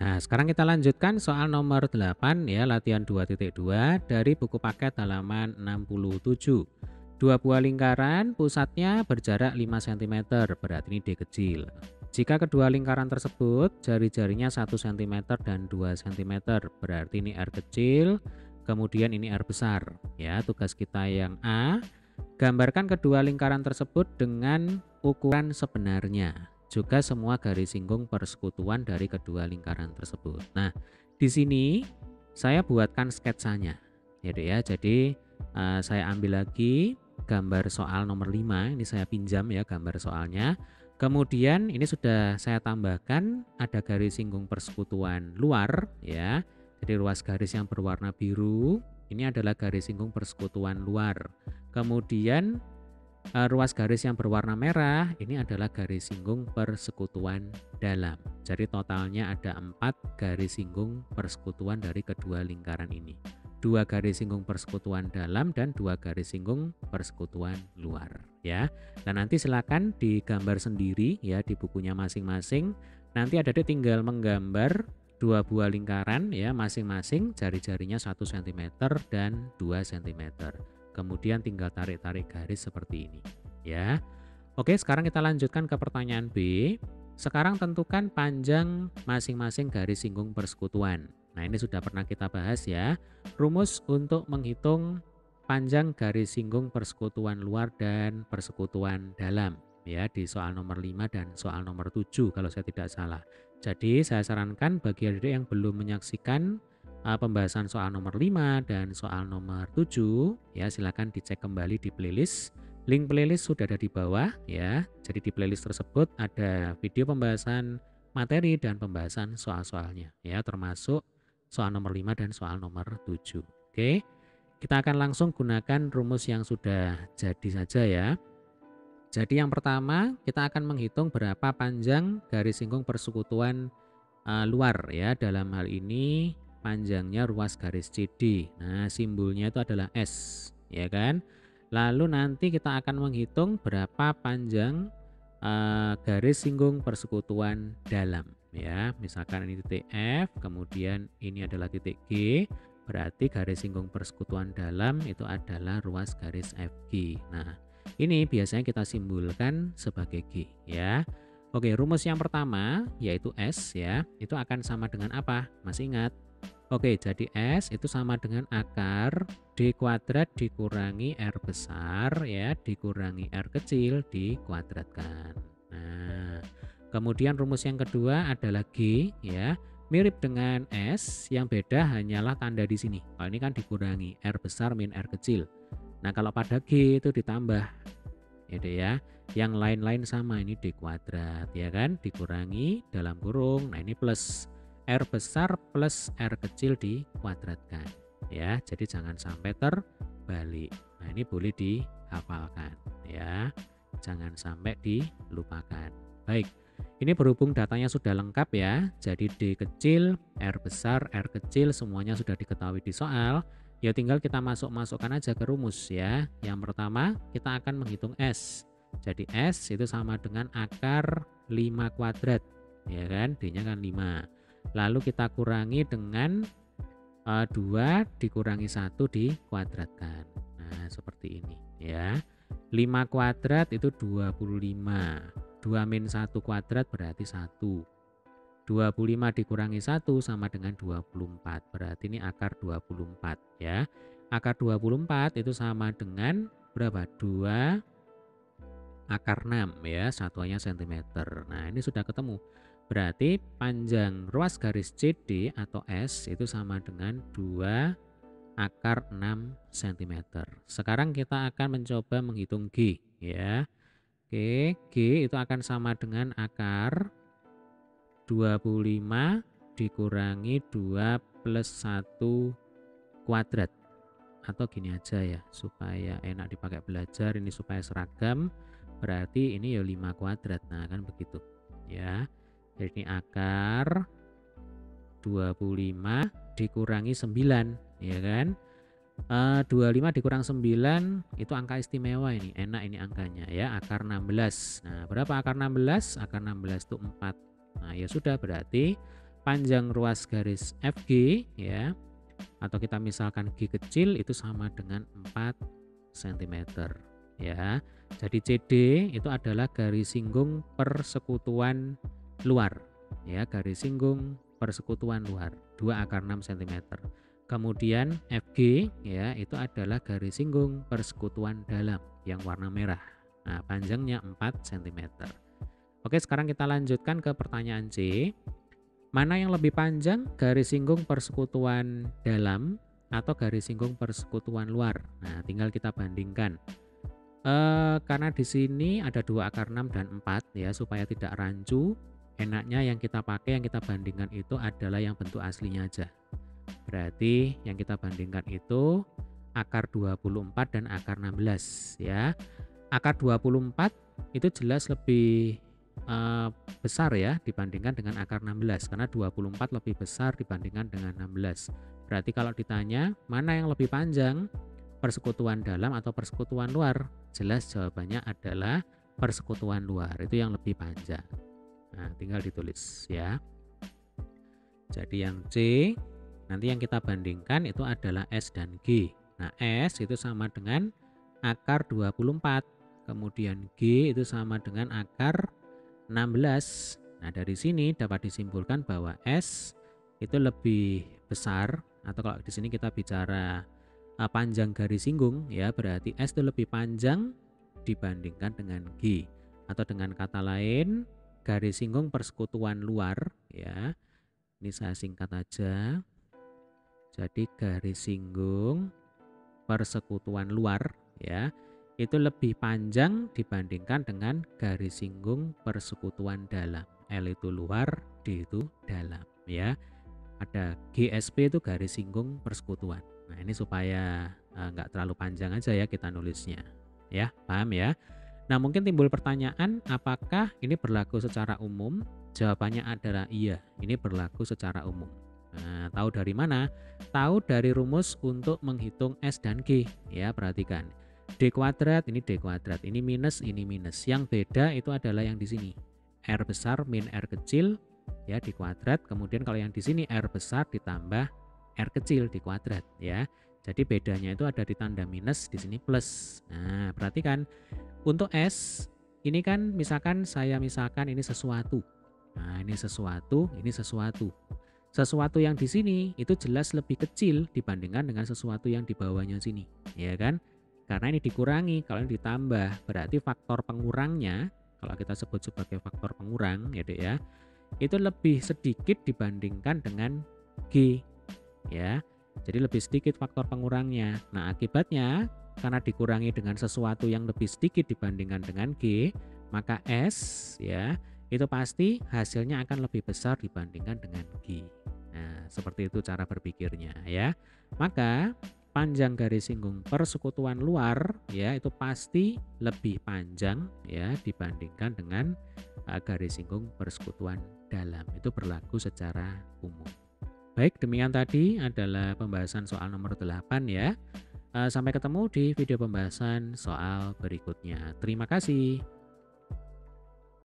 Nah, sekarang kita lanjutkan soal nomor 8 ya, latihan 2.2 dari buku paket halaman 67. Dua buah lingkaran, pusatnya berjarak 5 cm, berarti ini D kecil. Jika kedua lingkaran tersebut jari-jarinya 1 cm dan 2 cm, berarti ini R kecil, kemudian ini R besar. Ya, tugas kita yang A, gambarkan kedua lingkaran tersebut dengan ukuran sebenarnya. Juga semua garis singgung persekutuan dari kedua lingkaran tersebut. Nah, di sini saya buatkan sketsanya. Ya. Jadi saya ambil lagi gambar soal nomor 5, ini saya pinjam ya gambar soalnya. Kemudian ini sudah saya tambahkan ada garis singgung persekutuan luar ya. Jadi ruas garis yang berwarna biru ini adalah garis singgung persekutuan luar. Kemudian ruas garis yang berwarna merah ini adalah garis singgung persekutuan dalam. Jadi totalnya ada 4 garis singgung persekutuan dari kedua lingkaran ini. 2 garis singgung persekutuan dalam dan 2 garis singgung persekutuan luar ya. Dan nanti silakan digambar sendiri ya di bukunya masing-masing. Nanti Adik tinggal menggambar 2 buah lingkaran ya, masing-masing jari-jarinya 1 cm dan 2 cm. Kemudian tinggal tarik-tarik garis seperti ini ya. Oke, sekarang kita lanjutkan ke pertanyaan B. Sekarang tentukan panjang masing-masing garis singgung persekutuan. Nah, ini sudah pernah kita bahas ya. Rumus untuk menghitung panjang garis singgung persekutuan luar dan persekutuan dalam ya, di soal nomor 5 dan soal nomor 7 kalau saya tidak salah. Jadi saya sarankan bagi adik yang belum menyaksikan pembahasan soal nomor 5 dan soal nomor 7 ya, silakan dicek kembali di playlist. Link playlist sudah ada di bawah ya. Jadi di playlist tersebut ada video pembahasan materi dan pembahasan soal-soalnya ya, termasuk soal nomor 5 dan soal nomor 7. Oke. Kita akan langsung gunakan rumus yang sudah jadi saja ya. Jadi yang pertama kita akan menghitung berapa panjang garis singgung persekutuan luar ya. Dalam hal ini panjangnya ruas garis CD. Nah, simbolnya itu adalah S, ya kan? Lalu nanti kita akan menghitung berapa panjang garis singgung persekutuan dalam, ya. Misalkan ini titik F, kemudian ini adalah titik G, berarti garis singgung persekutuan dalam itu adalah ruas garis FG. Nah, ini biasanya kita simbolkan sebagai G, ya. Oke, rumus yang pertama yaitu S ya, itu akan sama dengan apa? Masih ingat? Oke, jadi S itu sama dengan akar D kuadrat dikurangi R besar ya, dikurangi R kecil dikuadratkan. Nah, kemudian rumus yang kedua adalah G ya, mirip dengan S, yang beda hanyalah tanda di sini. Kalau ini kan dikurangi R besar min R kecil. Nah, kalau pada G itu ditambah gitu ya. Yang lain-lain sama, ini D kuadrat ya kan, dikurangi dalam kurung. Nah, ini plus R besar plus R kecil dikuadratkan ya. Jadi jangan sampai terbalik. Nah, ini boleh dihafalkan ya. Jangan sampai dilupakan. Baik. Ini berhubung datanya sudah lengkap ya. Jadi D kecil, R besar, R kecil semuanya sudah diketahui di soal. Ya tinggal kita masukkan aja ke rumus ya. Yang pertama kita akan menghitung S. Jadi S itu sama dengan akar 5 kuadrat. Ya kan, D-nya kan 5. Lalu kita kurangi dengan 2 dikurangi 1 dikuadratkan. Nah, seperti ini ya. 5 kuadrat itu 25. 2 min 1 kuadrat berarti 1. 25 dikurangi 1 sama dengan 24. Berarti ini akar 24 ya. Akar 24 itu sama dengan berapa? 2 akar 6 ya, satuannya cm. Nah, ini sudah ketemu. Berarti panjang ruas garis CD atau S itu sama dengan 2 akar 6 cm. Sekarang kita akan mencoba menghitung G ya. Oke, G itu akan sama dengan akar 25 dikurangi 2 plus 1 kuadrat. Atau gini aja ya, supaya enak dipakai belajar, ini supaya seragam. Berarti ini ya 5 kuadrat. Nah, kan begitu ya. Jadi ini akar 25 dikurangi 9 ya kan. 25 dikurang 9 itu angka istimewa, ini enak ini angkanya ya, akar 16. Nah, berapa akar 16? Akar 16 itu 4. Nah, ya sudah, berarti panjang ruas garis FG ya, atau kita misalkan G kecil itu sama dengan 4 cm ya. Jadi CD itu adalah garis singgung persekutuan luar ya, garis singgung persekutuan luar 2 × 6 cm. Kemudian FG ya itu adalah garis singgung persekutuan dalam yang warna merah. Nah, panjangnya 4 cm. Oke, sekarang kita lanjutkan ke pertanyaan C. Mana yang lebih panjang, garis singgung persekutuan dalam atau garis singgung persekutuan luar? Nah, tinggal kita bandingkan. Karena di sini ada 2 × 6 dan 4 ya, supaya tidak rancu, enaknya yang kita pakai, yang kita bandingkan itu adalah yang bentuk aslinya aja. Berarti yang kita bandingkan itu akar 24 dan akar 16 ya. Akar 24 itu jelas lebih besar ya dibandingkan dengan akar 16, karena 24 lebih besar dibandingkan dengan 16. Berarti kalau ditanya mana yang lebih panjang, persekutuan dalam atau persekutuan luar, jelas jawabannya adalah persekutuan luar, itu yang lebih panjang. Nah, tinggal ditulis ya. Jadi yang C nanti yang kita bandingkan itu adalah S dan G. Nah, S itu sama dengan akar 24, kemudian G itu sama dengan akar 16. Nah, dari sini dapat disimpulkan bahwa S itu lebih besar, atau kalau di sini kita bicara panjang garis singgung ya, berarti S itu lebih panjang dibandingkan dengan G. Atau dengan kata lain, garis singgung persekutuan luar ya. Ini saya singkat aja. Jadi garis singgung persekutuan luar ya, itu lebih panjang dibandingkan dengan garis singgung persekutuan dalam. L itu luar, D itu dalam ya. Ada GSP itu garis singgung persekutuan. Nah, ini supaya nggak terlalu panjang aja ya kita nulisnya. Ya, paham ya? Nah, mungkin timbul pertanyaan, apakah ini berlaku secara umum? Jawabannya adalah iya, ini berlaku secara umum. Nah, tahu dari mana? Tahu dari rumus untuk menghitung S dan G ya, perhatikan. D kuadrat, ini D kuadrat, ini minus, ini minus. Yang beda itu adalah yang di sini. R besar min R kecil ya di kuadrat, kemudian kalau yang di sini R besar ditambah R kecil di kuadrat ya. Jadi bedanya itu ada di tanda minus, di sini plus. Nah, perhatikan untuk S ini kan misalkan misalkan ini sesuatu. Nah, ini sesuatu, ini sesuatu. Sesuatu yang di sini itu jelas lebih kecil dibandingkan dengan sesuatu yang di bawahnya sini, ya kan? Karena ini dikurangi, kalau ini ditambah, berarti faktor pengurangnya, kalau kita sebut sebagai faktor pengurang ya Dek ya, itu lebih sedikit dibandingkan dengan G ya. Jadi lebih sedikit faktor pengurangnya. Nah, akibatnya karena dikurangi dengan sesuatu yang lebih sedikit dibandingkan dengan G, maka S ya itu pasti hasilnya akan lebih besar dibandingkan dengan G. Nah, seperti itu cara berpikirnya ya. Maka panjang garis singgung persekutuan luar ya itu pasti lebih panjang ya dibandingkan dengan garis singgung persekutuan dalam. Itu berlaku secara umum. Baik, demikian tadi adalah pembahasan soal nomor 8 ya. Sampai ketemu di video pembahasan soal berikutnya. Terima kasih.